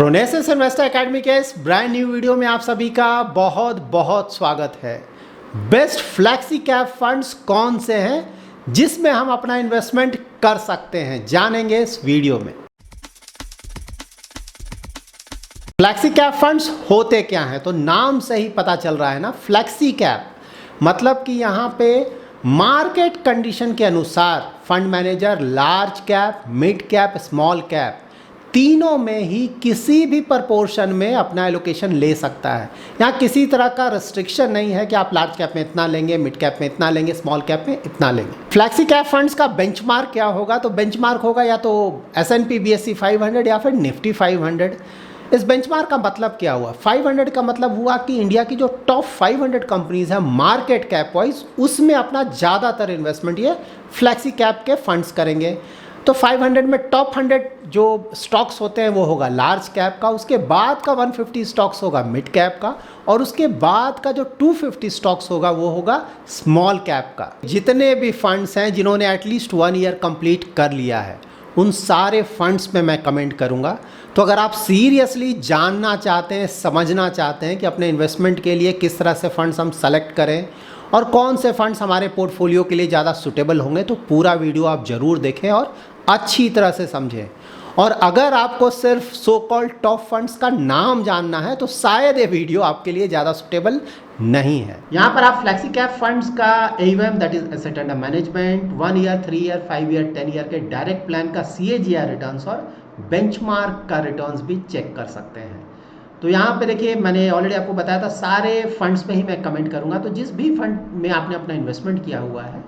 प्रोनेसिस investor academy के इस brand new video में आप सभी का बहुत बहुत स्वागत है। बेस्ट फ्लैक्सी कैप फंड्स कौन से हैं जिसमें हम अपना इन्वेस्टमेंट कर सकते हैं, जानेंगे इस वीडियो में। फ्लैक्सी कैप फंड्स होते क्या हैं, तो नाम से ही पता चल रहा है ना। फ्लैक्सी कैप मतलब कि यहाँ पे मार्केट कंडीशन के अनुसार fund manager large cap, mid cap, small cap तीनों में ही किसी भी प्रपोर्शन में अपना एलोकेशन ले सकता है। यहाँ किसी तरह का रिस्ट्रिक्शन नहीं है कि आप लार्ज कैप में इतना लेंगे, मिड कैप में इतना लेंगे, स्मॉल कैप में इतना लेंगे। फ्लैक्सी कैप फंड्स का बेंचमार्क क्या होगा, तो बेंचमार्क होगा या तो S&P BSE 500 या फिर निफ्टी 500। इस बेंचमार्क का मतलब क्या हुआ, 500 का मतलब हुआ कि इंडिया की जो टॉप 500 कंपनीज है मार्केट कैप वाइज, उसमें अपना ज़्यादातर इन्वेस्टमेंट ये फ्लैक्सी कैप के फंड्स करेंगे। तो 500 में टॉप 100 जो स्टॉक्स होते हैं वो होगा लार्ज कैप का, उसके बाद का 150 स्टॉक्स होगा मिड कैप का, और उसके बाद का जो 250 स्टॉक्स होगा वो होगा स्मॉल कैप का। जितने भी फंड्स हैं जिन्होंने एटलीस्ट 1 ईयर कंप्लीट कर लिया है उन सारे फंड्स में मैं कमेंट करूंगा। तो अगर आप सीरियसली जानना चाहते हैं, समझना चाहते हैं कि अपने इन्वेस्टमेंट के लिए किस तरह से फंड्स हम सेलेक्ट करें और कौन से फंड्स हमारे पोर्टफोलियो के लिए ज़्यादा सूटेबल होंगे, तो पूरा वीडियो आप ज़रूर देखें और अच्छी तरह से समझें। और अगर आपको सिर्फ सो कॉल्ड टॉप फंड्स का नाम जानना है तो शायद ये वीडियो आपके लिए ज़्यादा सूटेबल नहीं है। यहाँ पर आप फ्लैक्सी कैप फंड्स का AUM that is asset under management, 1 year, 3 year, 5 year, 10 year के डायरेक्ट प्लान का CAGR रिटर्न्स और बेंचमार्क का रिटर्न्स भी चेक कर सकते हैं। तो यहाँ पे देखिए, मैंने ऑलरेडी आपको बताया था सारे फंड्स पे ही मैं कमेंट करूँगा। तो जिस भी फंड में आपने अपना इन्वेस्टमेंट किया हुआ है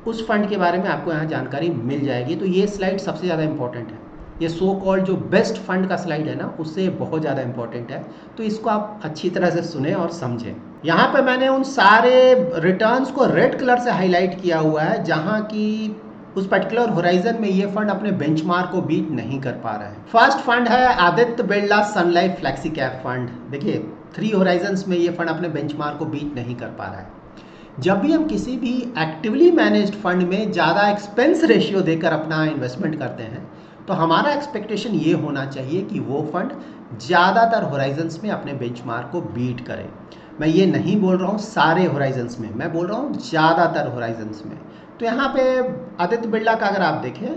उस फंड के बारे में आपको यहाँ जानकारी मिल जाएगी। तो ये स्लाइड सबसे ज़्यादा इंपॉर्टेंट है। ये सो कॉल्ड जो बेस्ट फंड का स्लाइड है ना, उससे बहुत ज़्यादा इंपॉर्टेंट है। तो इसको आप अच्छी तरह से सुने और समझें। यहाँ पे मैंने उन सारे रिटर्न्स को रेड कलर से हाईलाइट किया हुआ है जहाँ की उस पर्टिकुलर होराइजन में ये फंड अपने बेंचमार्क को बीट नहीं कर पा रहा है। फर्स्ट फंड है आदित्य बिरला सन लाइफ फ्लैक्सी कैप फंड। देखिए 3 होराइजन्स में ये फंड अपने बेंचमार्क को बीट नहीं कर पा रहा है। जब भी हम किसी भी एक्टिवली मैनेज्ड फंड में ज़्यादा एक्सपेंस रेशियो देकर अपना इन्वेस्टमेंट करते हैं तो हमारा एक्सपेक्टेशन ये होना चाहिए कि वो फंड ज़्यादातर होराइजन्स में अपने बेंचमार्क को बीट करे। मैं ये नहीं बोल रहा हूँ सारे होराइजन्स में, मैं बोल रहा हूँ ज़्यादातर होराइजन्स में। तो यहाँ पे आदित्य बिरला का अगर आप देखें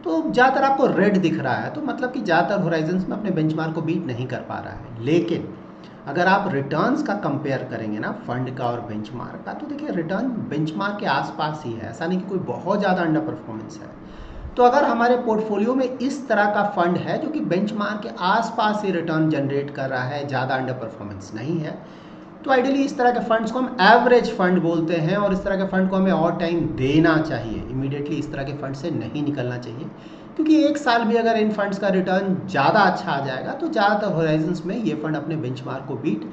तो ज़्यादातर आपको रेड दिख रहा है, तो मतलब कि ज़्यादातर होराइजन्स में अपने बेंचमार्क को बीट नहीं कर पा रहा है। लेकिन अगर आप रिटर्न्स का कंपेयर करेंगे ना फंड का और बेंचमार्क का, तो देखिए रिटर्न बेंचमार्क के आसपास ही है, ऐसा नहीं कि कोई बहुत ज़्यादा अंडर परफॉर्मेंस है। तो अगर हमारे पोर्टफोलियो में इस तरह का फंड है जो कि बेंचमार्क के आसपास ही रिटर्न जनरेट कर रहा है, ज़्यादा अंडर परफॉर्मेंस नहीं है, तो आइडियली इस तरह के फंड्स को हम एवरेज फंड बोलते हैं। और इस तरह के फंड को हमें और टाइम देना चाहिए, इमीडिएटली इस तरह के फंड से नहीं निकलना चाहिए, क्योंकि एक साल भी अगर इन फंड्स का रिटर्न ज़्यादा अच्छा आ जाएगा तो ज़्यादातर होराइजन्स में ये फंड अपने बेंचमार्क को बीट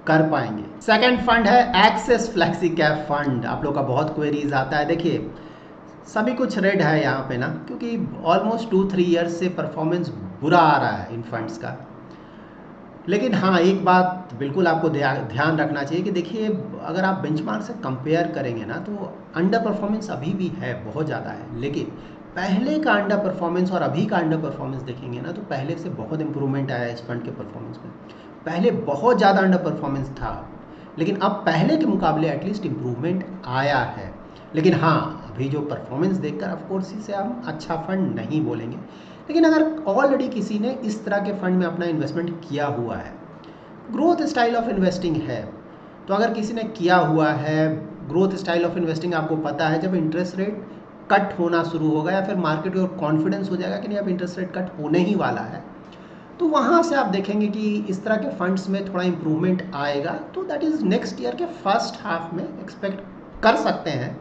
कर पाएंगे। सेकंड फंड है एक्सिस फ्लैक्सी कैप फंड। आप लोग का बहुत क्वेरीज आता है। देखिए सभी कुछ रेड है यहाँ पे ना, क्योंकि ऑलमोस्ट 2-3 ईयर्स से परफॉर्मेंस बुरा आ रहा है इन फंड्स का। लेकिन हाँ, एक बात बिल्कुल आपको ध्यान रखना चाहिए कि देखिए अगर आप बेंचमार्क से कंपेयर करेंगे ना तो अंडर परफॉर्मेंस अभी भी है, बहुत ज़्यादा है। लेकिन पहले का अंडर परफॉर्मेंस और अभी का अंडर परफॉर्मेंस देखेंगे ना तो पहले से बहुत इंप्रूवमेंट आया है इस फंड के परफॉर्मेंस में। पहले बहुत ज़्यादा अंडर परफॉर्मेंस था, लेकिन अब पहले के मुकाबले एटलीस्ट इम्प्रूवमेंट आया है। लेकिन हाँ, अभी जो परफॉर्मेंस देखकर ऑफकोर्स इसे हम अच्छा फंड नहीं बोलेंगे। लेकिन अगर ऑलरेडी किसी ने इस तरह के फंड में अपना इन्वेस्टमेंट किया हुआ है, ग्रोथ स्टाइल ऑफ इन्वेस्टिंग है, तो अगर किसी ने किया हुआ है ग्रोथ स्टाइल ऑफ इन्वेस्टिंग, आपको पता है जब इंटरेस्ट रेट कट होना शुरू होगा या फिर मार्केट को कॉन्फिडेंस हो जाएगा कि नहीं अब इंटरेस्ट रेट कट होने ही वाला है, तो वहाँ से आप देखेंगे कि इस तरह के फंड्स में थोड़ा इम्प्रूवमेंट आएगा। तो दैट इज़ नेक्स्ट ईयर के फर्स्ट हाफ में एक्सपेक्ट कर सकते हैं।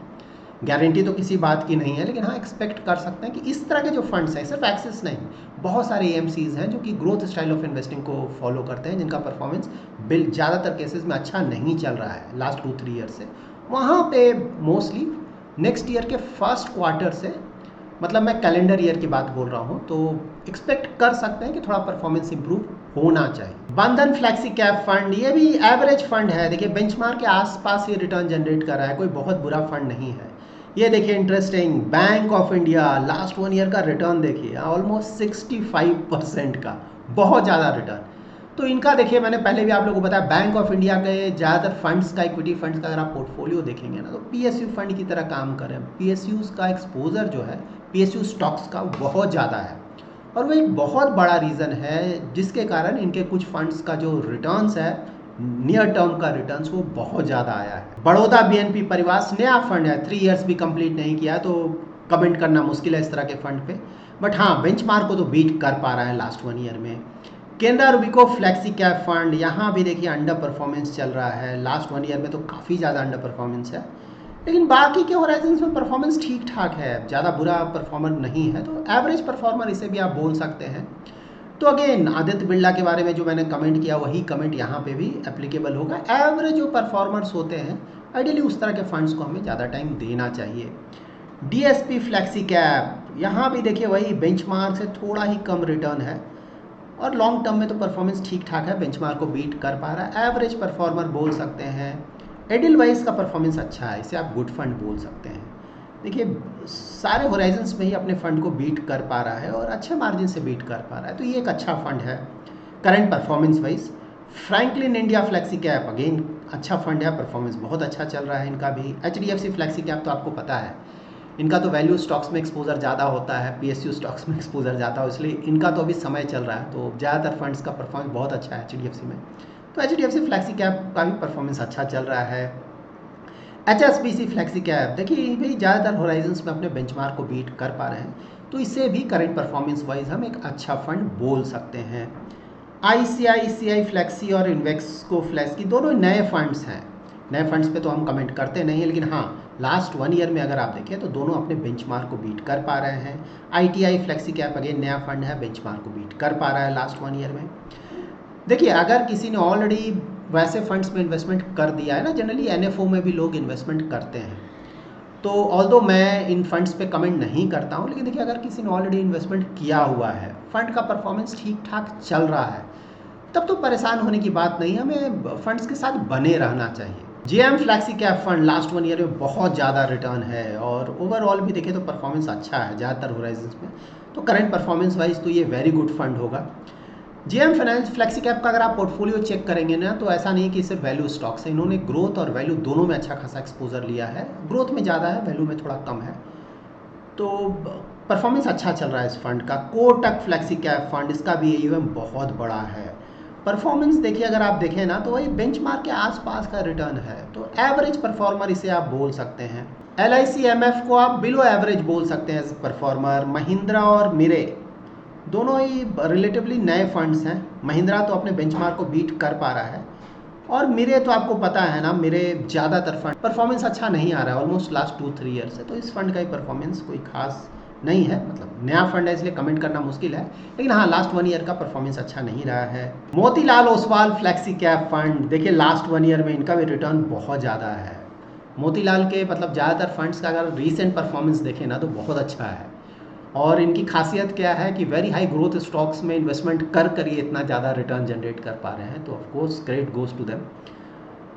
गारंटी तो किसी बात की नहीं है, लेकिन हाँ एक्सपेक्ट कर सकते हैं कि इस तरह के जो फंड्स हैं, सिर्फ एक्सिस नहीं, बहुत सारे AMCs हैं जो कि ग्रोथ स्टाइल ऑफ इन्वेस्टिंग को फॉलो करते हैं, जिनका परफॉर्मेंस ज़्यादातर केसेस में अच्छा नहीं चल रहा है लास्ट 2-3 ईयर से। वहाँ पे मोस्टली नेक्स्ट ईयर के फर्स्ट क्वार्टर से, मतलब मैं कैलेंडर ईयर की बात बोल रहा हूँ, तो एक्सपेक्ट कर सकते हैं कि थोड़ा परफॉर्मेंस इंप्रूव होना चाहिए। बंधन फ्लैक्सी कैप फंड, ये भी एवरेज फंड है। देखिए बेंचमार्क के आसपास ये रिटर्न जनरेट कर रहा है, कोई बहुत बुरा फंड नहीं है। ये देखिए interesting, bank of India last 1 year का रिटर्न देखिए ऑलमोस्ट 65% का, बहुत ज़्यादा रिटर्न। तो इनका देखिए, मैंने पहले भी आप लोगों को बताया, बैंक ऑफ इंडिया के ज़्यादातर फंड्स का, इक्विटी फंड्स का अगर आप पोर्टफोलियो देखेंगे ना, तो पीएसयू फंड की तरह काम करें। पीएसयूज़ का एक्सपोजर जो है पीएसयू स्टॉक्स का बहुत ज़्यादा है, और वो एक बहुत बड़ा रीज़न है जिसके कारण इनके कुछ फंड्स का जो रिटर्न्स है, नियर टर्म का रिटर्न्स, वो बहुत ज़्यादा आया है। बड़ौदा बीएनपी परिवार नया फंड है, 3 इयर्स भी कंप्लीट नहीं किया, तो कमेंट करना मुश्किल है इस तरह के फंड पे, बट हाँ बेंचमार्क को तो बीट कर पा रहा है लास्ट 1 ईयर में। केनरा रूबिको फ्लेक्सी कैप फंड, यहाँ भी देखिए अंडर परफॉर्मेंस चल रहा है, लास्ट 1 ईयर में तो काफ़ी ज़्यादा अंडर परफॉर्मेंस है, लेकिन बाकी के होराइजन्स में परफॉर्मेंस ठीक ठाक है, ज़्यादा बुरा परफॉर्मर नहीं है, तो एवरेज परफॉर्मर इसे भी आप बोल सकते हैं। तो अगेन आदित्य बिरला के बारे में जो मैंने कमेंट किया वही कमेंट यहाँ पे भी एप्लीकेबल होगा। एवरेज जो परफॉर्मर्स होते हैं आइडियली उस तरह के फंड्स को हमें ज़्यादा टाइम देना चाहिए। डीएसपी फ्लेक्सी कैप, यहाँ भी देखिए वही बेंचमार्क से थोड़ा ही कम रिटर्न है, और लॉन्ग टर्म में तो परफॉर्मेंस ठीक ठाक है, बेंचमार्क को बीट कर पा रहा है, एवरेज परफॉर्मर बोल सकते हैं। एडिलवाइज का परफॉर्मेंस अच्छा है, इसे आप गुड फंड बोल सकते हैं। देखिए सारे होराइजन्स में ही अपने फंड को बीट कर पा रहा है और अच्छे मार्जिन से बीट कर पा रहा है, तो ये एक अच्छा फंड है current performance wise. Franklin India flexi cap again अच्छा फंड है, परफॉर्मेंस बहुत अच्छा चल रहा है इनका भी। एचडीएफसी फ्लेक्सी कैप तो आपको पता है, इनका तो वैल्यू स्टॉक्स में एक्सपोजर ज़्यादा होता है, पीएसयू स्टॉक्स में एक्सपोजर ज़्यादा हो, इसलिए इनका तो अभी समय चल रहा है, तो ज़्यादातर फंड्स का परफॉर्मेंस बहुत अच्छा है एचडीएफसी में, तो एचडीएफसी फ्लेक्सी कैप का भी परफॉर्मेंस अच्छा चल रहा है। एचएसबीसी फ्लेक्सी कैप देखिए भाई ज़्यादातर होराइजन्स में अपने बेंचमार्क को बीट कर पा रहे हैं, तो इसे भी करंट परफॉर्मेंस वाइज हम एक अच्छा फंड बोल सकते हैं। आईसीआईसीआई फ्लेक्सी और इन्वेक्सको फ्लेक्सी दोनों नए फंड्स हैं, नए फंड्स पे तो हम कमेंट करते नहीं हैं, लेकिन हाँ लास्ट 1 ईयर में अगर आप देखें तो दोनों अपने बेंचमार्क को बीट कर पा रहे हैं। आईटीआई फ्लेक्सी कैप अगेन नया फंड है, बेंचमार्क को बीट कर पा रहा है लास्ट 1 ईयर में। देखिए अगर किसी ने ऑलरेडी वैसे फंड्स में इन्वेस्टमेंट कर दिया है ना, जनरली एनएफओ में भी लोग इन्वेस्टमेंट करते हैं, तो ऑल्दो मैं इन फंड्स पे कमेंट नहीं करता हूँ, लेकिन देखिए अगर किसी ने ऑलरेडी इन्वेस्टमेंट किया हुआ है, फंड का परफॉर्मेंस ठीक ठाक चल रहा है, तब तो परेशान होने की बात नहीं, हमें फंड्स के साथ बने रहना चाहिए। JM flexi cap fund last 1 year में बहुत ज़्यादा रिटर्न है, और ओवरऑल भी देखें तो परफॉर्मेंस अच्छा है ज़्यादातर होराइजन्स में, तो करंट परफॉर्मेंस वाइज तो ये वेरी गुड फंड होगा। जेएम फाइनेंस फ्लेक्सी कैप का अगर आप पोर्टफोलियो चेक करेंगे ना, तो ऐसा नहीं कि सिर्फ वैल्यू स्टॉक्स है, इन्होंने ग्रोथ और वैल्यू दोनों में अच्छा खासा एक्सपोजर लिया है, ग्रोथ में ज़्यादा है, वैल्यू में थोड़ा कम है, तो परफॉर्मेंस अच्छा चल रहा है इस फंड का। कोटक फ्लेक्सी कैप फंड, इसका भी एयूएम बहुत बड़ा है, परफॉर्मेंस देखिए अगर आप देखें ना तो वही बेंचमार्क के आसपास का रिटर्न है, तो एवरेज परफॉर्मर इसे आप बोल सकते हैं। LICMF को आप बिलो एवरेज बोल सकते हैं परफॉर्मर। महिंद्रा और मिरे दोनों ही रिलेटिवली नए फंड्स हैं, महिंद्रा तो अपने बेंचमार्क को बीट कर पा रहा है, और मिरे तो आपको पता है ना, मेरे ज़्यादातर फंड परफॉर्मेंस अच्छा नहीं आ रहा है ऑलमोस्ट लास्ट 2-3 ईयर से, तो इस फंड का ही परफॉर्मेंस कोई खास नहीं है, मतलब नया फंड है इसलिए कमेंट करना मुश्किल है, लेकिन हाँ लास्ट 1 ईयर का परफॉर्मेंस अच्छा नहीं रहा है। Motilal Oswal flexi cap fund, देखिए लास्ट 1 ईयर में इनका भी रिटर्न बहुत ज़्यादा है। मोतीलाल के मतलब ज़्यादातर फंड्स का अगर रीसेंट परफॉर्मेंस देखें ना तो बहुत अच्छा है, और इनकी खासियत क्या है कि वेरी हाई ग्रोथ स्टॉक्स में इन्वेस्टमेंट कर ये इतना ज़्यादा रिटर्न जनरेट कर पा रहे हैं, तो of course credit goes to them.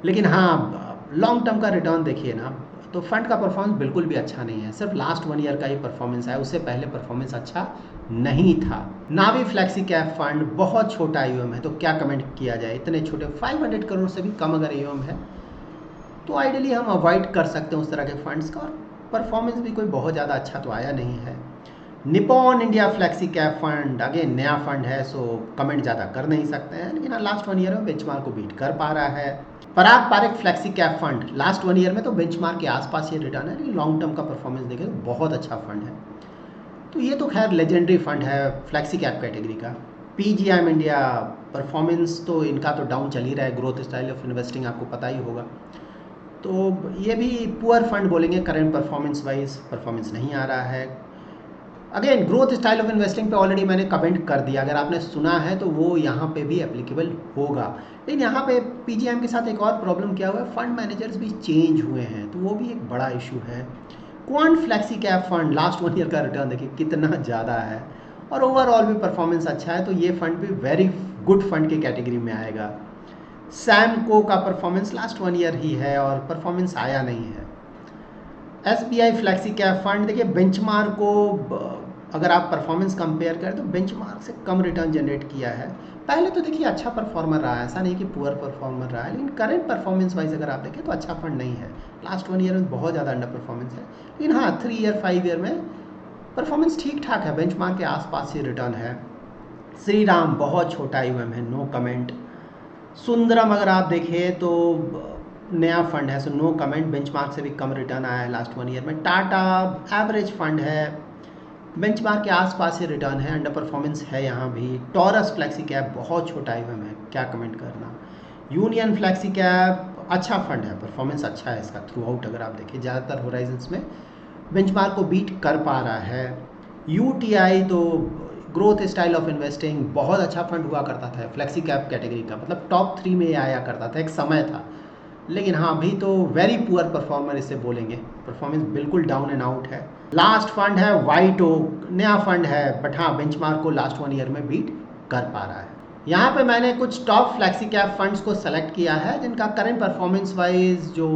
लेकिन हाँ लॉन्ग टर्म का रिटर्न देखिए ना, तो फंड का परफॉर्मेंस बिल्कुल भी अच्छा नहीं है, सिर्फ लास्ट 1 ईयर का ही परफॉर्मेंस है, उससे पहले परफॉर्मेंस अच्छा नहीं था। नावी फ्लेक्सी कैप फंड बहुत छोटा यूएम है, तो क्या कमेंट किया जाए, इतने छोटे 500 करोड़ से भी कम अगर यूएम है तो आइडियली हम अवॉइड कर सकते हैं उस तरह के फंड्स का, और परफॉर्मेंस भी कोई बहुत ज़्यादा अच्छा तो आया नहीं है। Nippon India flexi cap fund again नया फंड है, सो कमेंट ज़्यादा कर नहीं सकते हैं, लेकिन लास्ट 1 ईयर में बेंचमार्क को बीट कर पा रहा है। Parag Parikh flexi cap fund last 1 year में तो बेंचमार्क के आसपास ये रिटर्न है, लेकिन लॉन्ग टर्म का परफॉर्मेंस देखें तो बहुत अच्छा फंड है, तो ये तो खैर लेजेंडरी फंड है फ्लेक्सी कैप कैटेगरी का। पीजीआईएम इंडिया परफॉर्मेंस तो इनका तो डाउन चल ही रहा है, ग्रोथ स्टाइल ऑफ इन्वेस्टिंग आपको पता ही होगा, तो ये भी पुअर फंड बोलेंगे, करंट परफॉर्मेंस वाइज परफॉर्मेंस नहीं आ रहा है। Again growth style of investing पे ऑलरेडी मैंने कमेंट कर दिया, अगर आपने सुना है तो वो यहाँ पे भी एप्लीकेबल होगा, लेकिन यहाँ पे पीजीआईएम के साथ एक और प्रॉब्लम क्या हुआ है, फंड मैनेजर्स भी चेंज हुए हैं, तो वो भी एक बड़ा इशू है। Quant flexi cap fund last 1 year का रिटर्न देखिए कितना ज़्यादा है, और ओवरऑल भी परफॉर्मेंस अच्छा है, तो ये फंड भी वेरी गुड फंड की कैटेगरी में आएगा। सैमको का परफॉर्मेंस लास्ट 1 ईयर ही है और परफॉर्मेंस आया नहीं है। SBI फ्लेक्सी कैप फंड देखिए बेंचमार्क को अगर आप परफॉर्मेंस कंपेयर करें तो बेंचमार्क से कम रिटर्न जनरेट किया है। पहले तो देखिए अच्छा परफॉर्मर रहा है, ऐसा नहीं कि पुअर परफॉर्मर रहा है, लेकिन करंट परफॉर्मेंस वाइज अगर आप देखें तो अच्छा फंड नहीं है। लास्ट 1 ईयर में बहुत ज़्यादा अंडर परफॉर्मेंस है, लेकिन हाँ 3 ईयर 5 ईयर में परफॉर्मेंस ठीक ठाक है, बेंचमार्क के आसपास ही रिटर्न है। श्री राम बहुत छोटा ईवीएम है, नो कमेंट। सुंदरम अगर आप देखें तो नया फंड है, सो नो कमेंट, बेंचमार्क से भी कम रिटर्न आया है लास्ट 1 ईयर में। टाटा एवरेज फंड है, बेंचमार्क के आसपास ही रिटर्न है, अंडर परफॉर्मेंस है यहाँ भी। टॉरस फ्लेक्सी कैप बहुत छोटा ईवीएम है, क्या कमेंट करना। यूनियन फ्लेक्सी कैप अच्छा फंड है, परफॉर्मेंस अच्छा है इसका थ्रू आउट, अगर आप देखें ज़्यादातर होराइजन्स में बेंचमार्क को बीट कर पा रहा है। यूटीआई तो ग्रोथ स्टाइल ऑफ इन्वेस्टिंग बहुत अच्छा फंड हुआ करता था, फ्लेक्सी कैप कैटेगरी का, मतलब टॉप 3 में आया करता था, एक समय था। लेकिन हाँ अभी तो वेरी पुअर परफॉर्मर इसे बोलेंगे, परफॉर्मेंस बिल्कुल डाउन एंड आउट है। लास्ट फंड है वाइट ओक, नया फंड है, बट हाँ बेंचमार्क को लास्ट 1 ईयर में बीट कर पा रहा है। यहाँ पे मैंने कुछ टॉप फ्लेक्सी कैप फंड्स को सेलेक्ट किया है जिनका करंट परफॉर्मेंस वाइज जो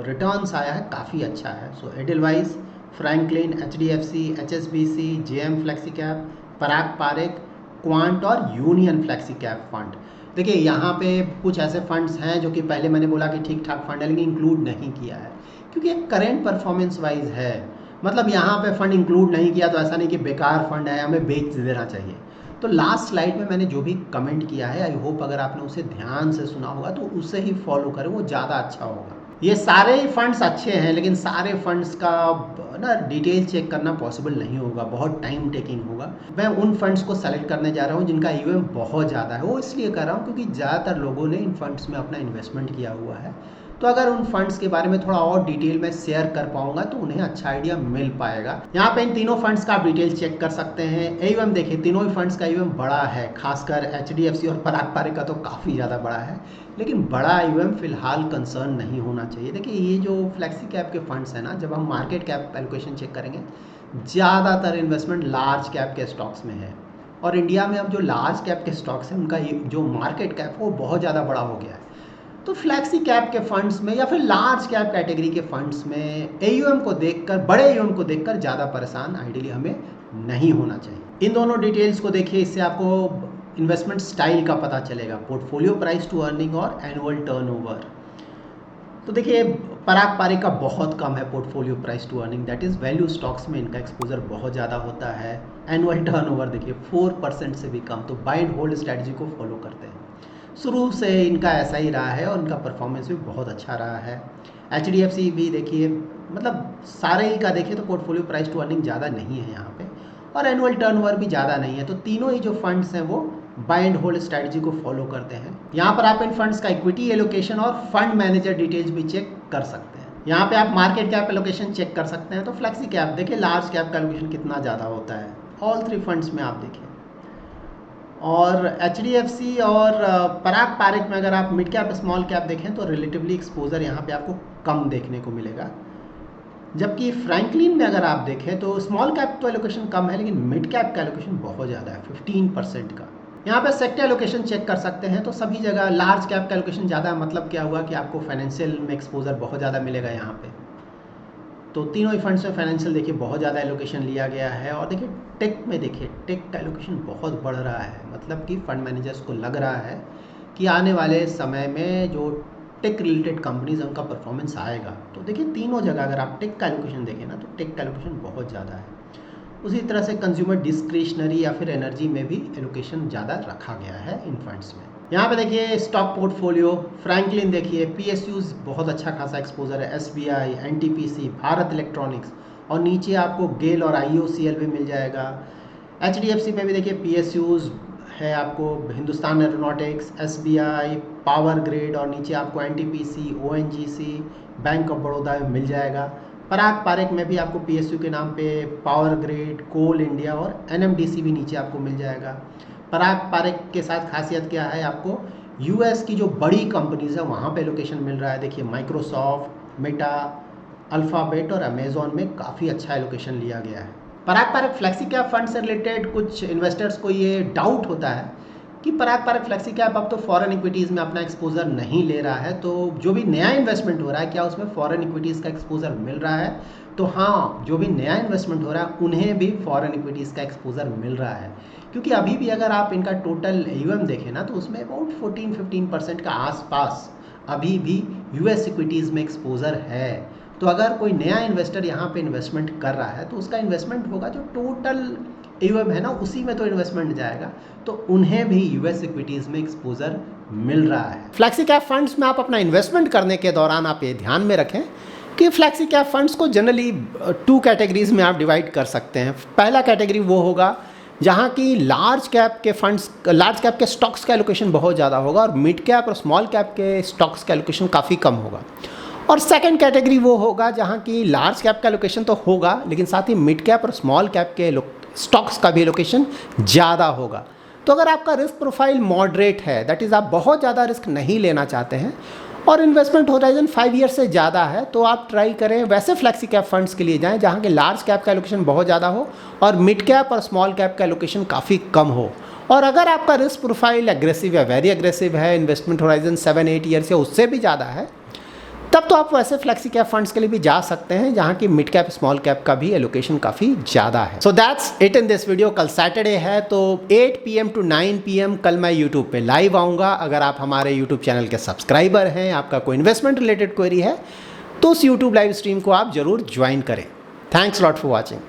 रिटर्न्स आया है काफ़ी अच्छा है। So Edelweiss, Franklin, HDFC, HSBC, JM flexi cap, Parag Parikh, Quant और यूनियन फ्लेक्सी कैप फंड। देखिए यहाँ पे कुछ ऐसे फंड्स हैं जो कि पहले मैंने बोला कि ठीक ठाक फंड है, लेकिन इंक्लूड नहीं किया है क्योंकि एक करेंट परफॉर्मेंस वाइज है। मतलब यहाँ पे फंड इंक्लूड नहीं किया तो ऐसा नहीं कि बेकार फंड है, हमें बेच देना चाहिए। तो लास्ट स्लाइड में मैंने जो भी कमेंट किया है, आई होप अगर आपने उसे ध्यान से सुना होगा तो उसे ही फॉलो करें, वो ज़्यादा अच्छा होगा। ये सारे ही फंड्स अच्छे हैं, लेकिन सारे फंड्स का ना डिटेल चेक करना पॉसिबल नहीं होगा, बहुत टाइम टेकिंग होगा। मैं उन फंड्स को सेलेक्ट करने जा रहा हूँ जिनका ईवीएम बहुत ज़्यादा है, वो इसलिए कर रहा हूँ क्योंकि ज़्यादातर लोगों ने इन फंड्स में अपना इन्वेस्टमेंट किया हुआ है। तो अगर उन फंड्स के बारे में थोड़ा और डिटेल में शेयर कर पाऊंगा तो उन्हें अच्छा आइडिया मिल पाएगा। यहाँ पे इन तीनों फंड्स का आप डिटेल चेक कर सकते हैं। ईवीएम देखिए, तीनों ही फंड्स का ईवीएम बड़ा है, खासकर HDFC और पराग पारेख का तो काफ़ी ज़्यादा बड़ा है, लेकिन बड़ा ईवीएम फिलहाल कंसर्न नहीं होना चाहिए। देखिए ये जो फ्लेक्सी कैप के फंड्स हैं ना, जब हम मार्केट कैप एलोकेशन चेक करेंगे, ज़्यादातर इन्वेस्टमेंट लार्ज कैप के स्टॉक्स में है, और इंडिया में अब जो लार्ज कैप के स्टॉक्स हैं उनका जो मार्केट कैप वो बहुत ज़्यादा बड़ा हो गया है। तो फ्लैक्सी कैप के फंड्स में या फिर लार्ज कैप कैटेगरी के फंड्स में एयूएम को देखकर, बड़े एयूएम को देखकर ज़्यादा परेशान आइडियली हमें नहीं होना चाहिए। इन दोनों डिटेल्स को देखिए, इससे आपको इन्वेस्टमेंट स्टाइल का पता चलेगा, पोर्टफोलियो प्राइस टू अर्निंग और एनुअल टर्नओवर। तो देखिए पराग पारेख का बहुत कम है portfolio price to earning, that is value stocks में इनका एक्सपोजर बहुत ज़्यादा होता है। एनुअल टर्नओवर देखिए 4% से भी कम, तो बाय एंड होल्ड स्ट्रैटेजी को फॉलो करते हैं। शुरू से इनका ऐसा ही रहा है और इनका परफॉर्मेंस भी बहुत अच्छा रहा है। HDFC भी देखिए, मतलब सारे ही का देखिए तो पोर्टफोलियो प्राइस टू अर्निंग ज़्यादा नहीं है यहाँ पे, और एनुअल टर्नओवर भी ज़्यादा नहीं है। तो तीनों ही जो फंड्स हैं वो बाय एंड होल्ड स्ट्रैटेजी को फॉलो करते हैं। यहाँ पर आप इन फंड्स का इक्विटी एलोकेशन और फंड मैनेजर डिटेल्स भी चेक कर सकते हैं। यहाँ पे आप मार्केट कैप एलोकेशन चेक कर सकते हैं। तो फ्लेक्सी कैप देखिए, लार्ज कैप का एलोकेशन कितना ज़्यादा होता है ऑल 3 फंड्स में आप देखिए, और HDFC और पराग पारेख में अगर आप मिड कैप स्मॉल कैप देखें तो रिलेटिवली एक्सपोजर यहाँ पे आपको कम देखने को मिलेगा। जबकि फ्रैंकलिन में अगर आप देखें तो स्मॉल कैप तो एलोकेशन कम है, लेकिन मिड कैप का एलोकेशन बहुत ज़्यादा है, 15% का। यहाँ पे सेक्टर एलोकेशन चेक कर सकते हैं, तो सभी जगह लार्ज कैप का एलोकेशन ज़्यादा, मतलब क्या हुआ कि आपको फाइनेंशियल में एक्सपोजर बहुत ज़्यादा मिलेगा यहाँ पे। तो तीनों ही फंड्स में फाइनेंशियल देखिए बहुत ज़्यादा एलोकेशन लिया गया है। और देखिए टेक में देखिए, टेक का एलोकेशन बहुत बढ़ रहा है, मतलब कि फंड मैनेजर्स को लग रहा है कि आने वाले समय में जो टेक रिलेटेड कंपनीज हैं उनका परफॉर्मेंस आएगा। तो देखिए तीनों जगह अगर आप टेक का एलोकेशन देखें ना, तो टेक का एलोकेशन बहुत ज़्यादा है। उसी तरह से कंज्यूमर डिस्क्रिशनरी या फिर एनर्जी में भी एलोकेशन ज़्यादा रखा गया है इन फंड्स में। यहाँ पे देखिए स्टॉक पोर्टफोलियो, फ्रैंकलिन देखिए PSUs बहुत अच्छा खासा एक्सपोजर है, SBI, NTPC, भारत इलेक्ट्रॉनिक्स, और नीचे आपको गेल और IOCL भी मिल जाएगा। HDFC में भी देखिए PSUs है, आपको Hindustan Aeronautics, SBI, power grid, और नीचे आपको NTPC, ONGC, bank of Baroda मिल जाएगा। पराग पारेख में भी आपको PSU के नाम पे पावर ग्रिड, कोल इंडिया और NMDC भी नीचे आपको मिल जाएगा। पराग पारेख के साथ खासियत क्या है, आपको US की जो बड़ी कंपनीज है वहाँ पे लोकेशन मिल रहा है। देखिए माइक्रोसॉफ्ट, मेटा, अल्फ़ाबेट और अमेजॉन में काफ़ी अच्छा एलोकेशन लिया गया है। Parag Parikh flexi cap fund से रिलेटेड कुछ इन्वेस्टर्स को ये डाउट होता है कि पराग पारक फ्लेक्सी कैप अब तो फॉरेन इक्विटीज़ में अपना एक्सपोजर नहीं ले रहा है, तो जो भी नया इन्वेस्टमेंट हो रहा है क्या उसमें फॉरेन इक्विटीज़ का एक्सपोजर मिल रहा है? तो हाँ, जो भी नया इन्वेस्टमेंट हो रहा है उन्हें भी फॉरेन इक्विटीज़ का एक्सपोजर मिल रहा है, क्योंकि अभी भी अगर आप इनका टोटल AUM देखें ना तो उसमें अबाउट 14-15% का आसपास अभी भी US इक्विटीज़ में एक्सपोजर है। तो अगर कोई नया इन्वेस्टर यहाँ पे इन्वेस्टमेंट कर रहा है तो उसका इन्वेस्टमेंट होगा जो टोटल AUM है ना उसी में तो इन्वेस्टमेंट जाएगा, तो उन्हें भी US इक्विटीज़ में एक्सपोजर मिल रहा है। फ्लैक्सी कैप फंड्स में आप अपना इन्वेस्टमेंट करने के दौरान आप ये ध्यान में रखें कि फ्लैक्सी कैप फंड्स को जनरली 2 कैटेगरीज में आप डिवाइड कर सकते हैं। पहला कैटेगरी वो होगा जहाँ की लार्ज कैप के स्टॉक्स का एलोकेशन बहुत ज़्यादा होगा और मिड कैप और स्मॉल कैप के स्टॉक्स का एलोकेशन काफ़ी कम होगा। और सेकंड कैटेगरी वो होगा जहाँ की लार्ज कैप का एलोकेशन तो होगा लेकिन साथ ही मिड कैप और स्मॉल कैप के स्टॉक्स का भी एलोकेशन ज़्यादा होगा। तो अगर आपका रिस्क प्रोफाइल मॉडरेट है, दैट इज़ आप बहुत ज़्यादा रिस्क नहीं लेना चाहते हैं और इन्वेस्टमेंट होराइजन 5 ईयर से ज़्यादा है, तो आप ट्राई करें वैसे फ्लैक्सी कैप फंड्स के लिए जाएं जहाँ के लार्ज कैप का एलोकेशन बहुत ज़्यादा हो और मिड कैप और स्मॉल कैप का एलोकेशन काफ़ी कम हो। और अगर आपका रिस्क प्रोफाइल एग्रेसिव या वेरी एग्रेसिव है, इन्वेस्टमेंट होराइजन 7-8 ईयर से उससे भी ज़्यादा है, तब तो आप वैसे फ्लैक्सी कैप फंड्स के लिए भी जा सकते हैं जहां की मिड कैप स्मॉल कैप का भी एलोकेशन काफ़ी ज़्यादा है। So that's it in this video. कल सैटरडे है तो 8 PM to 9 PM कल मैं यूट्यूब पे लाइव आऊँगा। अगर आप हमारे यूट्यूब चैनल के सब्सक्राइबर हैं, आपका कोई इन्वेस्टमेंट रिलेटेड क्वेरी है तो उस यूट्यूब लाइव स्ट्रीम को आप ज़रूर ज्वाइन करें। Thanks lot for watching.